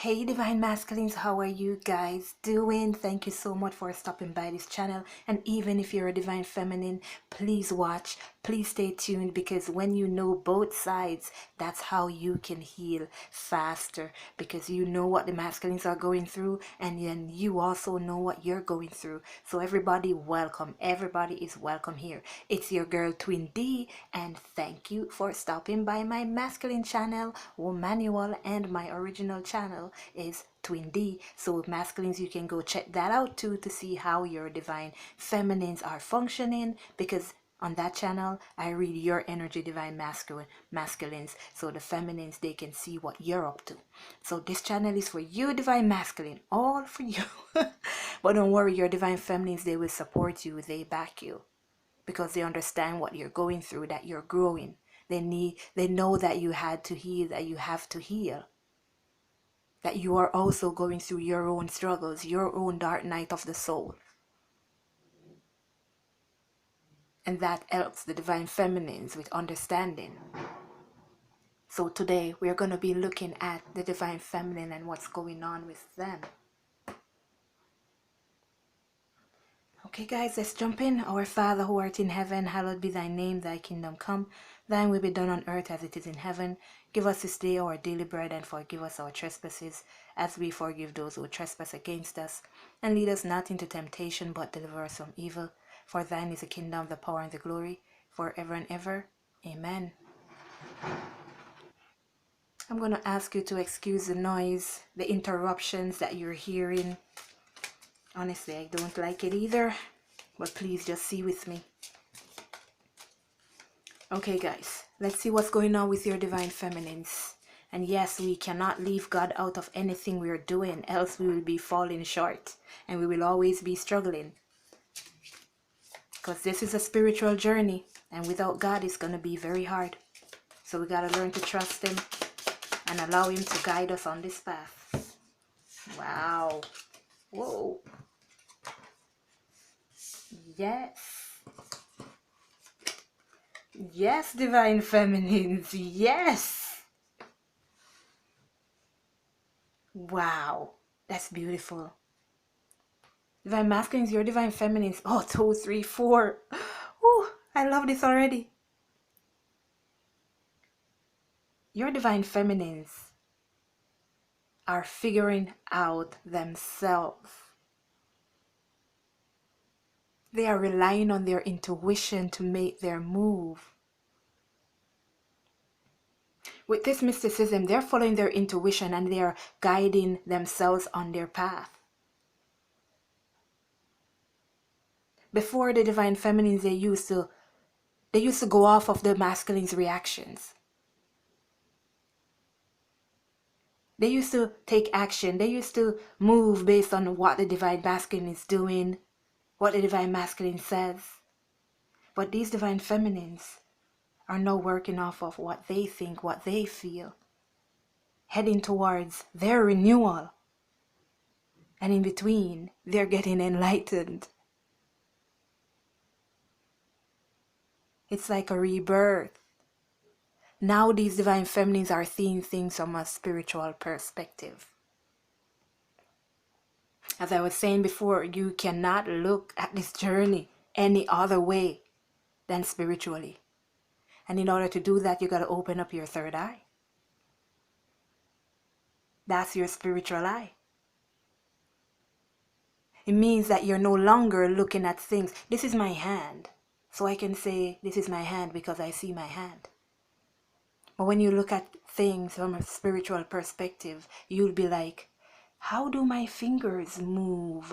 Hey Divine Masculines, how are you guys doing? Thank you so much for stopping by this channel. And even if you're a Divine Feminine, please watch, please stay tuned, because when you know both sides, that's how you can heal faster, because you know what the masculines are going through, and then you also know what you're going through. So everybody welcome, everybody is welcome here. It's your girl Twin D, and thank you for stopping by my masculine channel, Manual, and my original channel is Twin D. So masculines, you can go check that out too, to see how your divine feminines are functioning, because on that channel I read your energy, divine masculines, so the feminines, they can see what you're up to. So this channel is for you, divine masculine, all for you. But don't worry, your divine feminines, they will support you, they back you, because they understand what you're going through, that you're growing. They know that you had to heal, that you have to heal, that you are also going through your own struggles, your own dark night of the soul. And that helps the divine feminines with understanding. So today we're going to be looking at the divine feminine and what's going on with them. Okay guys, let's jump in. Our Father who art in heaven, hallowed be thy name, thy kingdom come. Thine will be done on earth as it is in heaven. Give us this day our daily bread, and forgive us our trespasses, as we forgive those who trespass against us. And lead us not into temptation, but deliver us from evil. For thine is the kingdom, the power, and the glory, forever and ever. Amen. I'm going to ask you to excuse the noise, the interruptions that you're hearing. Honestly, I don't like it either, but please just see with me. Okay guys, let's see what's going on with your divine feminines. And yes, we cannot leave God out of anything we're doing, else we will be falling short and we will always be struggling. Because this is a spiritual journey, and without God it's going to be very hard. So we got to learn to trust Him and allow Him to guide us on this path. Wow. Whoa. Yes. Yes, divine feminines. Yes. Wow. That's beautiful. Divine masculines, your divine feminines. Oh, 2, 3, 4. Oh, I love this already. Your divine feminines are figuring out themselves. They are relying on their intuition to make their move. With this mysticism, they're following their intuition and they are guiding themselves on their path. Before the divine feminines, they used to go off of the masculine's reactions. They used to take action. They used to move based on what the divine masculine is doing, what the divine masculine says. But these divine feminines are now working off of what they think, what they feel, heading towards their renewal. And in between, they're getting enlightened. It's like a rebirth. Now these divine feminines are seeing things from a spiritual perspective. As I was saying before, you cannot look at this journey any other way than spiritually. And in order to do that, you got to open up your third eye. That's your spiritual eye. It means that you're no longer looking at things. This is my hand. So I can say this is my hand because I see my hand. But when you look at things from a spiritual perspective, you'll be like, how do my fingers move?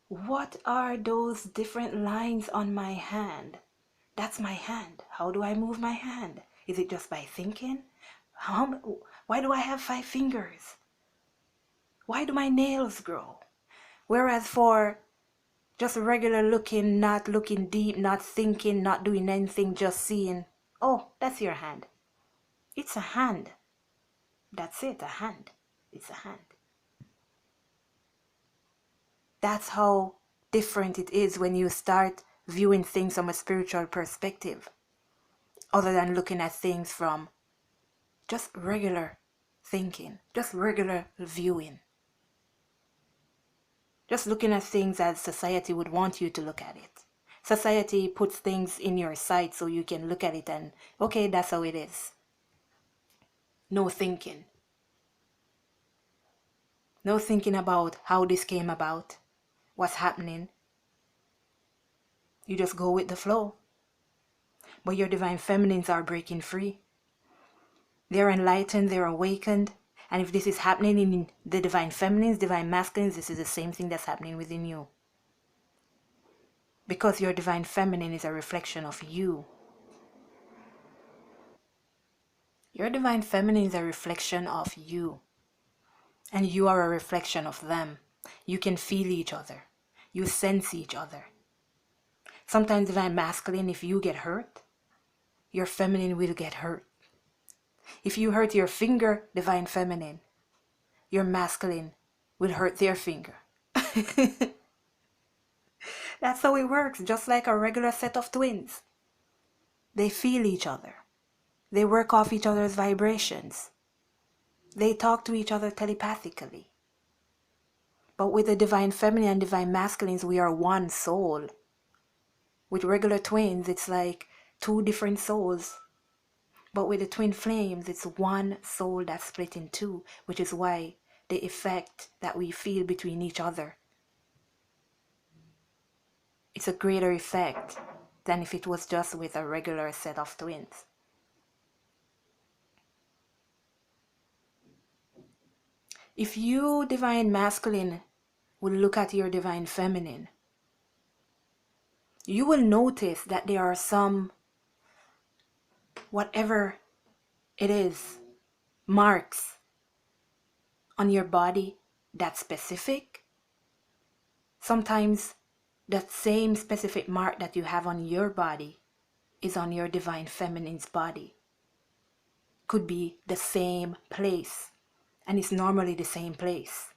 What are those different lines on my hand? That's my hand. How do I move my hand? Is it just by thinking? Why do I have 5 fingers? Why do my nails grow? Whereas for just regular looking, not looking deep, not thinking, not doing anything, just seeing, oh, that's your hand. It's a hand. That's it, a hand. It's a hand. That's how different it is when you start viewing things from a spiritual perspective, other than looking at things from just regular thinking, just regular viewing. Just looking at things as society would want you to look at it. Society puts things in your sight so you can look at it and, okay, that's how it is. No thinking. No thinking about how this came about, what's happening. You just go with the flow. But your divine feminines are breaking free. They're enlightened, they're awakened. And if this is happening in the divine feminines, divine masculines, this is the same thing that's happening within you. Because your divine feminine is a reflection of you. Your divine feminine is a reflection of you. And you are a reflection of them. You can feel each other. You sense each other. Sometimes divine masculine, if you get hurt, your feminine will get hurt. If you hurt your finger, divine feminine, your masculine will hurt their finger. That's how it works, just like a regular set of twins. They feel each other. They work off each other's vibrations. They talk to each other telepathically. But with the divine feminine and divine masculines, we are one soul. With regular twins, it's like two different souls. But with the twin flames, it's one soul that's split in two, which is why the effect that we feel between each other, it's a greater effect than if it was just with a regular set of twins. If you, divine masculine, will look at your divine feminine, you will notice that there are some, whatever it is, marks on your body that's specific. Sometimes that same specific mark that you have on your body is on your divine feminine's body. Could be the same place, and it's normally the same place.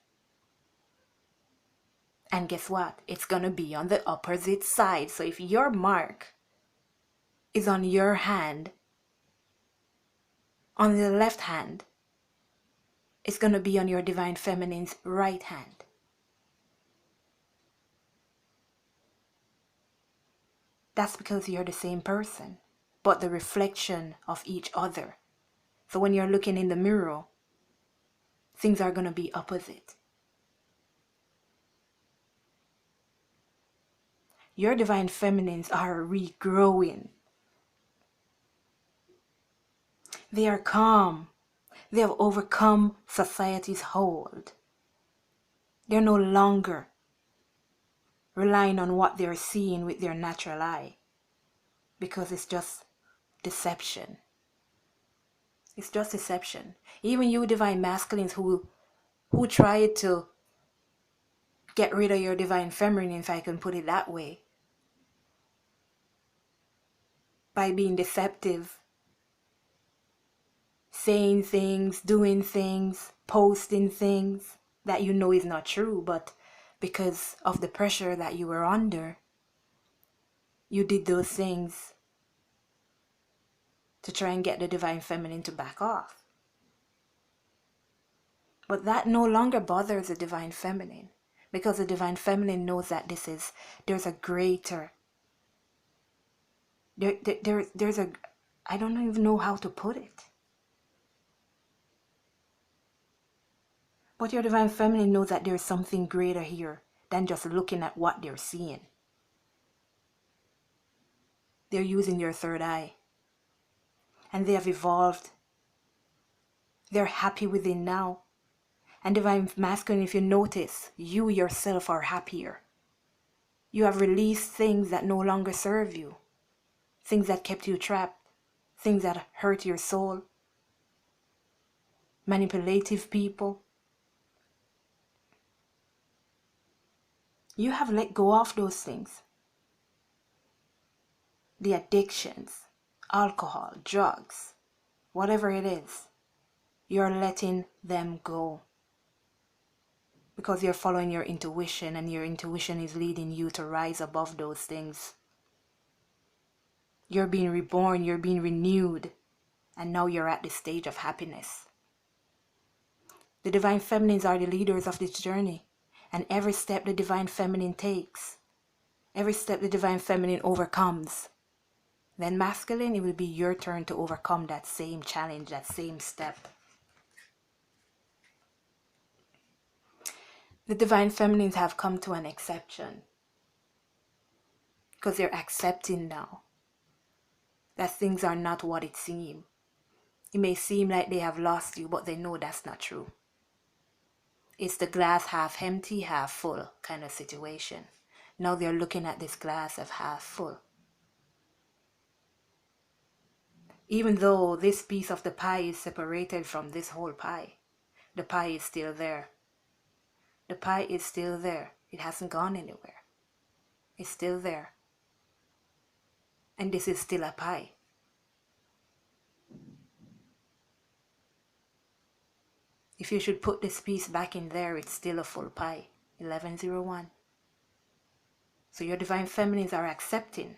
And guess what? It's gonna be on the opposite side. So if your mark is on your hand, on the left hand, it's gonna be on your divine feminine's right hand. That's because you're the same person, but the reflection of each other. So when you're looking in the mirror, things are gonna be opposite. Your divine feminines are regrowing. They are calm. They have overcome society's hold. They're no longer relying on what they're seeing with their natural eye, because it's just deception. It's just deception. Even you divine masculines who try to get rid of your divine feminine, if I can put it that way, by being deceptive, saying things, doing things, posting things that you know is not true, but because of the pressure that you were under, you did those things to try and get the divine feminine to back off. But that no longer bothers the divine feminine, because the divine feminine knows that there's a greater, there's a, I don't even know how to put it. But your divine feminine knows that there's something greater here than just looking at what they're seeing. They're using your third eye. And they have evolved. They're happy within now. And divine masculine, if you notice, you yourself are happier. You have released things that no longer serve you. Things that kept you trapped. Things that hurt your soul. Manipulative people. You have let go of those things. The addictions, alcohol, drugs, whatever it is, you're letting them go. Because you're following your intuition, and your intuition is leading you to rise above those things. You're being reborn, you're being renewed, and now you're at the stage of happiness. The divine feminines are the leaders of this journey. And every step the divine feminine takes, every step the divine feminine overcomes, then masculine, it will be your turn to overcome that same challenge, that same step. The divine feminines have come to an exception because they're accepting now that things are not what it seems. It may seem like they have lost you, but they know that's not true. It's the glass half empty, half full kind of situation. Now they're looking at this glass of half full. Even though this piece of the pie is separated from this whole pie, the pie is still there. The pie is still there. It hasn't gone anywhere. It's still there. And this is still a pie. If you should put this piece back in there, it's still a full pie. 1101. So your divine feminines are accepting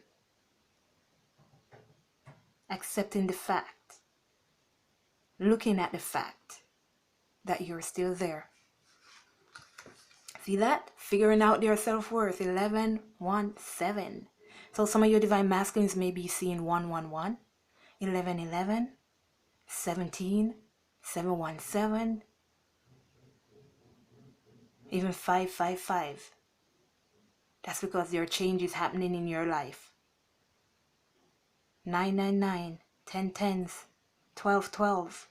the fact, looking at the fact that you're still there. See that? Figuring out their self-worth. 1117. So some of your divine masculines may be seeing 111, 1111, 17, 717, even 555. That's because there are changes happening in your life. 999, 1010s, 1212.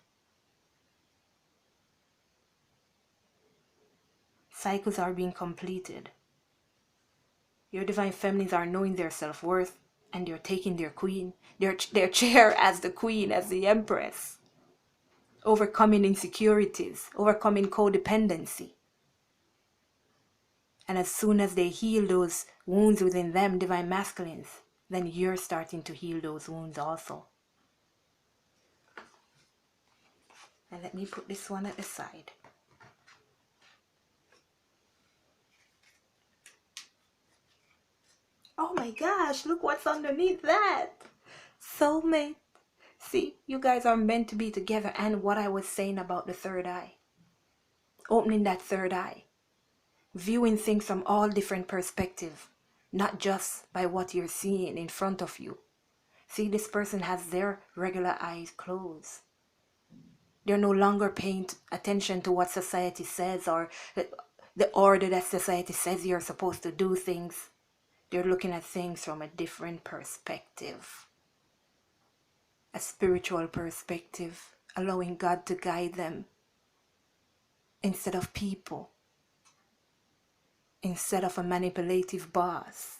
Cycles are being completed. Your divine feminines are knowing their self-worth, and they're taking their queen, their chair as the queen, as the empress. Overcoming insecurities, overcoming codependency. And as soon as they heal those wounds within them, divine masculines, then you're starting to heal those wounds also. And let me put this one at the side. Oh my gosh, look what's underneath that. Soulmate. See, you guys are meant to be together. And what I was saying about the third eye. Opening that third eye. Viewing things from all different perspectives. Not just by what you're seeing in front of you. See, this person has their regular eyes closed. They're no longer paying attention to what society says or the order that society says you're supposed to do things. They're looking at things from a different perspective. A spiritual perspective, allowing God to guide them instead of people, instead of a manipulative boss,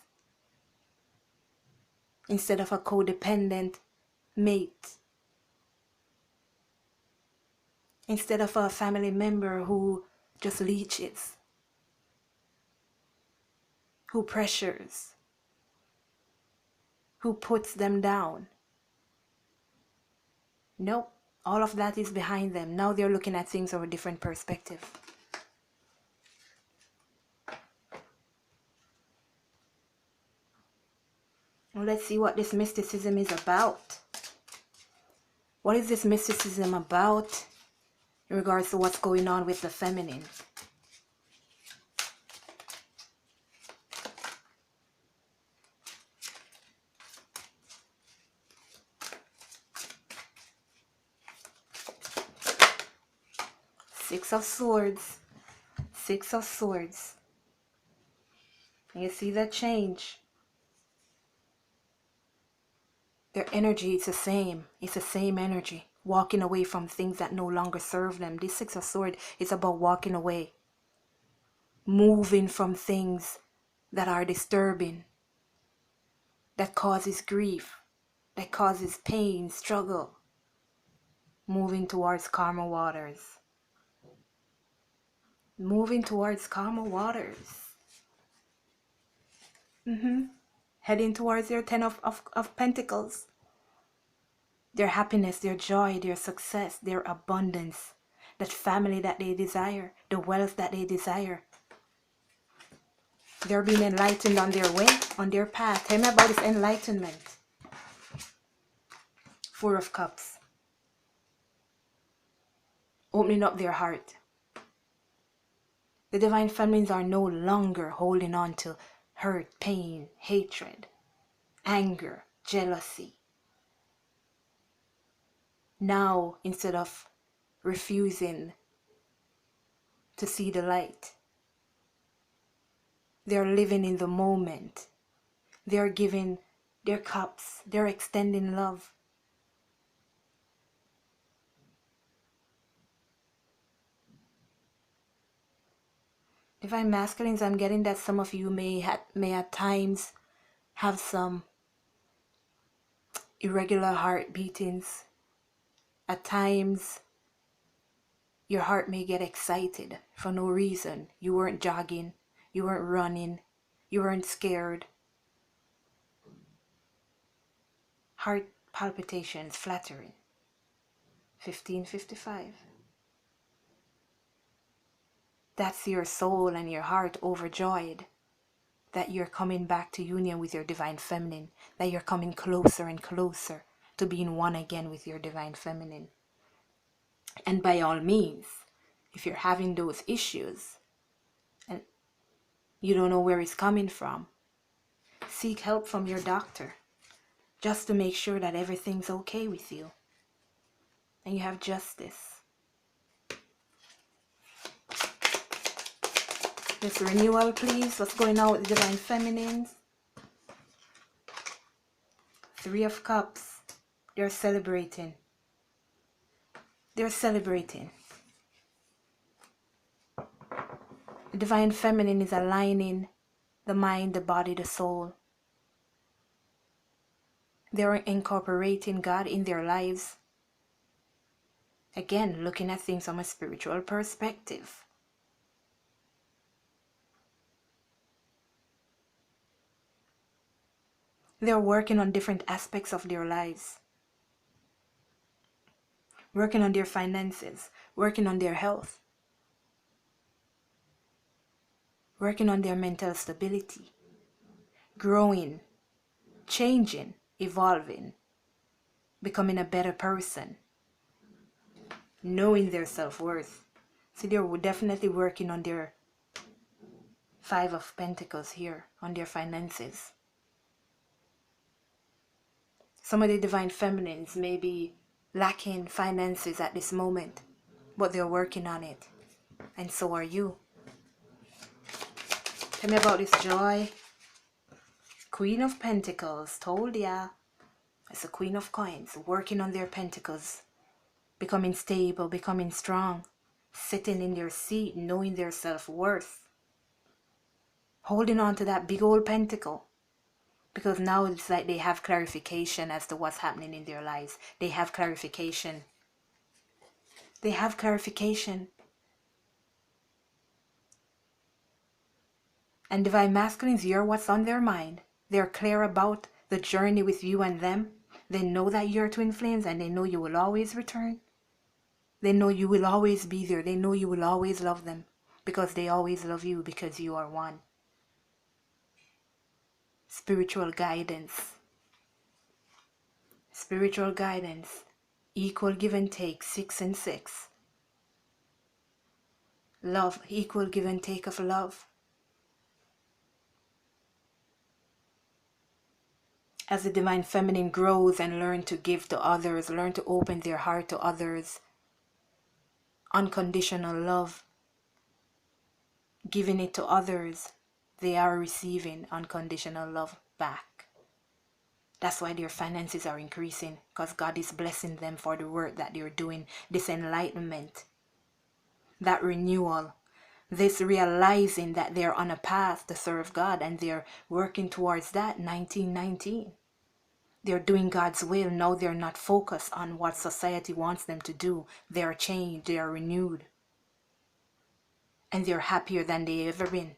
instead of a codependent mate, instead of a family member who just leeches, who pressures, who puts them down. Nope, all of that is behind them. Now they're looking at things from a different perspective. Well, let's see what this mysticism is about. What is this mysticism about in regards to what's going on with the feminine? Six of Swords. Six of Swords. You see that change? Their energy is the same. It's the same energy. Walking away from things that no longer serve them. This Six of Swords is about walking away. Moving from things that are disturbing. That causes grief. That causes pain, struggle. Moving towards calmer waters. Moving towards calmer waters. Heading towards their Ten of Pentacles. Their happiness, their joy, their success, their abundance. That family that they desire. The wealth that they desire. They're being enlightened on their way, on their path. Tell me about this enlightenment. Four of Cups. Opening up their heart. The divine feminines are no longer holding on to hurt, pain, hatred, anger, jealousy. Now, instead of refusing to see the light, they're living in the moment. They're giving their cups. They're extending love. Divine masculines, I'm getting that some of you may at times have some irregular heart beatings. At times, your heart may get excited for no reason. You weren't jogging, you weren't running, you weren't scared. Heart palpitations, flattering. 1555. That's your soul and your heart overjoyed that you're coming back to union with your divine feminine, that you're coming closer and closer to being one again with your divine feminine. And by all means, if you're having those issues and you don't know where it's coming from, seek help from your doctor just to make sure that everything's okay with you and you have justice. This renewal, please. What's going on with the divine feminines? 3 of Cups. They're celebrating. They're celebrating. The divine feminine is aligning the mind, the body, the soul. They're incorporating God in their lives. Again, looking at things from a spiritual perspective. They're working on different aspects of their lives. Working on their finances. Working on their health. Working on their mental stability. Growing. Changing. Evolving. Becoming a better person. Knowing their self-worth. See, they're definitely working on their 5 of Pentacles here. On their finances. Some of the divine feminines may be lacking finances at this moment, but they're working on it. And so are you. Tell me about this joy. Queen of Pentacles. Told ya. It's a Queen of Coins. Working on their pentacles. Becoming stable. Becoming strong. Sitting in their seat. Knowing their self-worth. Holding on to that big old pentacle. Because now it's like they have clarification as to what's happening in their lives. They have clarification. They have clarification. And divine masculines, you're what's on their mind. They're clear about the journey with you and them. They know that you're twin flames and they know you will always return. They know you will always be there. They know you will always love them. Because they always love you because you are one. Spiritual guidance. Spiritual guidance. Equal give and take. 6 and 6. Love. Equal give and take of love. As the divine feminine grows and learn to give to others, learn to open their heart to others, unconditional love, giving it to others, they are receiving unconditional love back. That's why their finances are increasing, because God is blessing them for the work that they're doing, this enlightenment, that renewal, this realizing that they're on a path to serve God and they're working towards that. 1919. They're doing God's will. Now they're not focused on what society wants them to do. They're changed. They are renewed. And they're happier than they ever been.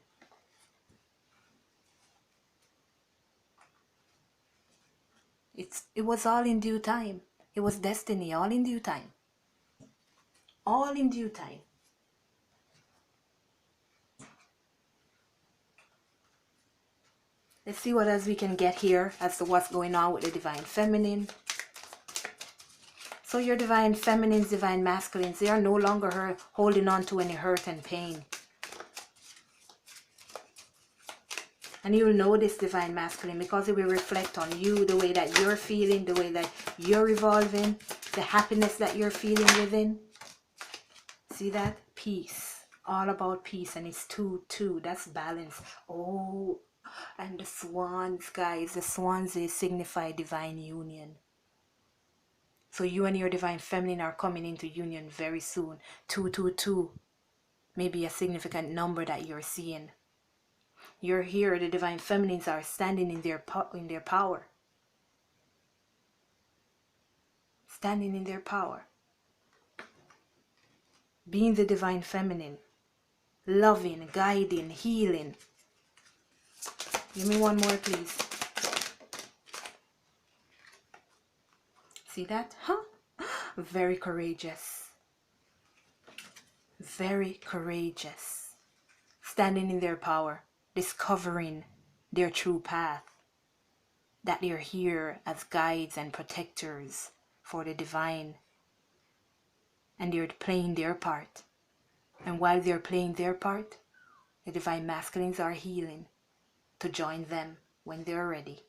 It was all in due time. It was destiny, all in due time. All in due time. Let's see what else we can get here as to what's going on with the divine feminine. So your divine feminines, divine masculines, they are no longer holding on to any hurt and pain. And you'll know this divine masculine because it will reflect on you, the way that you're feeling, the way that you're evolving, the happiness that you're feeling within. See that? Peace. All about peace. And it's 2-2. That's balance. Oh, and the swans, guys. The swans, they signify divine union. So you and your divine feminine are coming into union very soon. 222. Maybe a significant number that you're seeing. You're here. The divine feminines are standing in their power. Standing in their power. Being the divine feminine. Loving, guiding, healing. Give me one more, please. See that? Huh? Very courageous. Very courageous. Standing in their power. Discovering their true path. That they're here as guides and protectors for the divine. And they're playing their part. And while they're playing their part, the divine masculines are healing to join them when they're ready.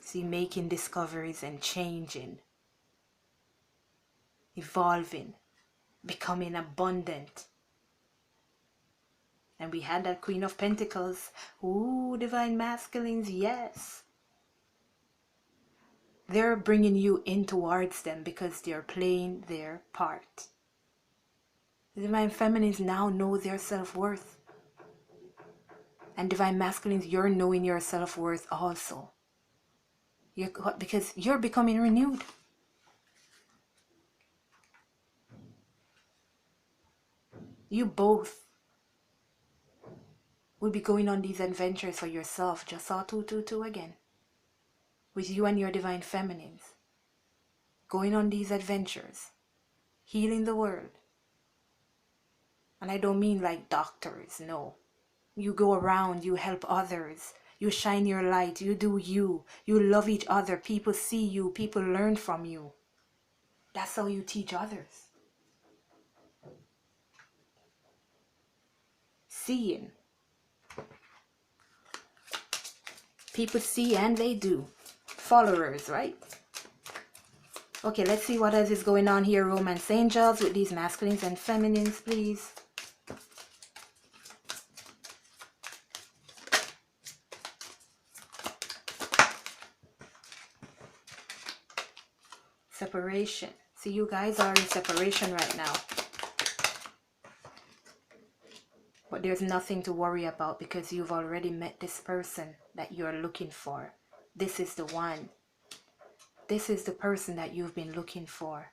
See, making discoveries and changing, evolving, becoming abundant. And we had that Queen of Pentacles. Ooh, divine masculines, yes. They're bringing you in towards them because they're playing their part. The divine feminines now know their self-worth. And divine masculines, you're knowing your self-worth also. Because you're becoming renewed. You both will be going on these adventures for yourself. Just saw 222 again. With you and your divine feminines. Going on these adventures. Healing the world. And I don't mean like doctors, no. You go around, you help others. You shine your light, you do you. You love each other. People see you, people learn from you. That's how you teach others. Seeing. People see and they do. Followers, right? Okay, let's see what else is going on here. Romance angels with these masculines and feminines, please. Separation. See, you guys are in separation right now. But there's nothing to worry about because you've already met this person that you're looking for. This is the one. This is the person that you've been looking for.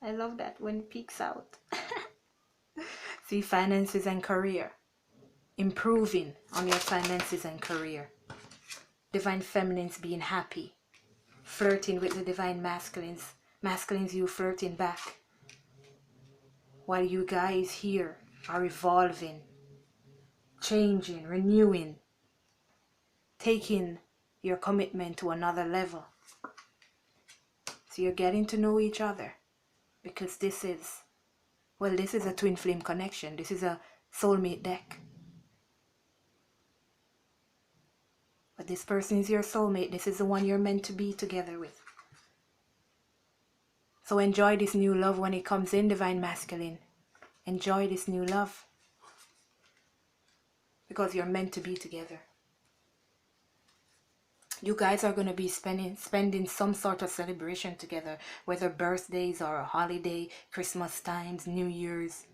I love that when it peeks out. See, finances and career. Improving on your finances and career. Divine feminines being happy. Flirting with the divine masculines. Masculines, you flirting back. While you guys here are evolving. Changing, renewing. Taking your commitment to another level. So you're getting to know each other. Because this is, well, this is a twin flame connection. This is a soulmate deck. But this person is your soulmate. This is the one you're meant to be together with. So enjoy this new love when it comes in, divine masculine. Enjoy this new love. Because you're meant to be together. You guys are going to be spending some sort of celebration together. Whether birthdays or a holiday, Christmas times, New Year's.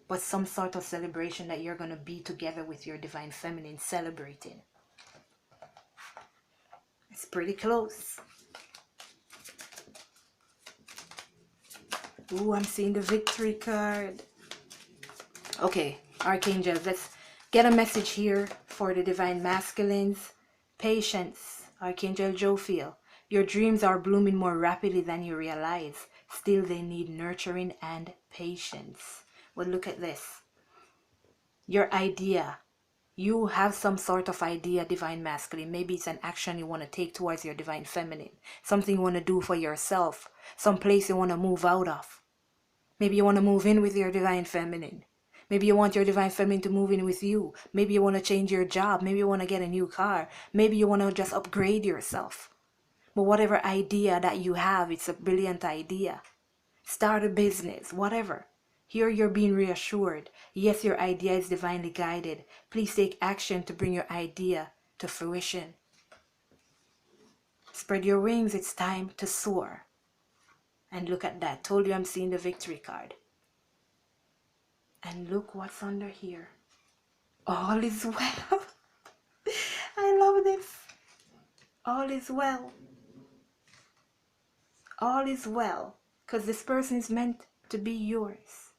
But some sort of celebration that you're going to be together with your divine feminine celebrating. It's pretty close. Ooh, I'm seeing the victory card. Okay, archangels, let's get a message here for the divine masculines. Patience. Archangel Jophiel. Your dreams are blooming more rapidly than you realize. Still, they need nurturing and patience. Well, look at this. Your idea. You have some sort of idea, divine masculine. Maybe it's an action you want to take towards your divine feminine. Something you want to do for yourself. Some place you want to move out of. Maybe you want to move in with your divine feminine. Maybe you want your divine feminine to move in with you. Maybe you want to change your job. Maybe you want to get a new car. Maybe you want to just upgrade yourself. But whatever idea that you have, it's a brilliant idea. Start a business, whatever. Here you're being reassured. Yes, your idea is divinely guided. Please take action to bring your idea to fruition. Spread your wings, it's time to soar. And look at that. Told you I'm seeing the victory card. And look what's under here. All is well. I love this. All is well. All is well. Because this person is meant to be yours.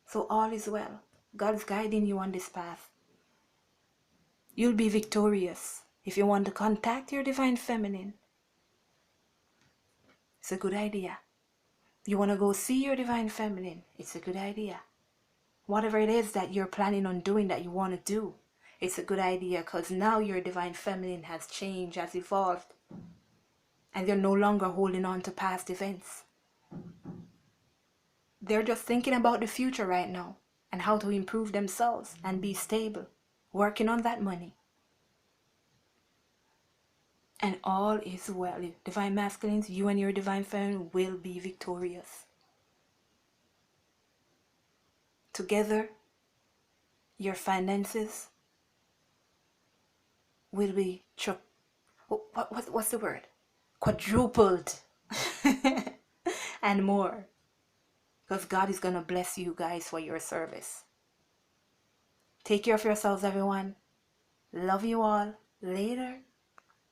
So all is well. God is guiding you on this path. You'll be victorious. If you want to contact your divine feminine, it's a good idea. You want to go see your divine feminine, it's a good idea. Whatever it is that you're planning on doing that you want to do, it's a good idea, because now your divine feminine has changed, has evolved, and they're no longer holding on to past events. They're just thinking about the future right now and how to improve themselves and be stable, working on that money. And all is well. Divine masculines, you and your divine feminine will be victorious. Together, your finances will be what's the word? Quadrupled and more. Because God is going to bless you guys for your service. Take care of yourselves, everyone. Love you all. Later.